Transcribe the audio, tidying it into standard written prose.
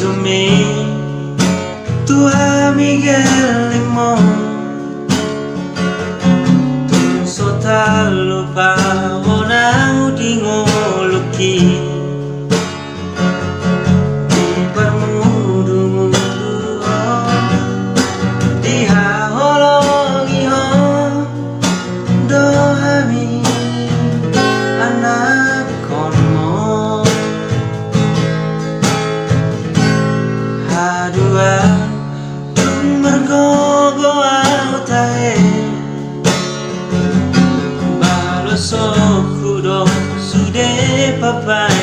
me tua Miguel Limón tu sota lupa wona udingo luki di permudu-mudu di haholongi ho dohami anak konmo haduan tung mergogo autahe baloso kudo sude papai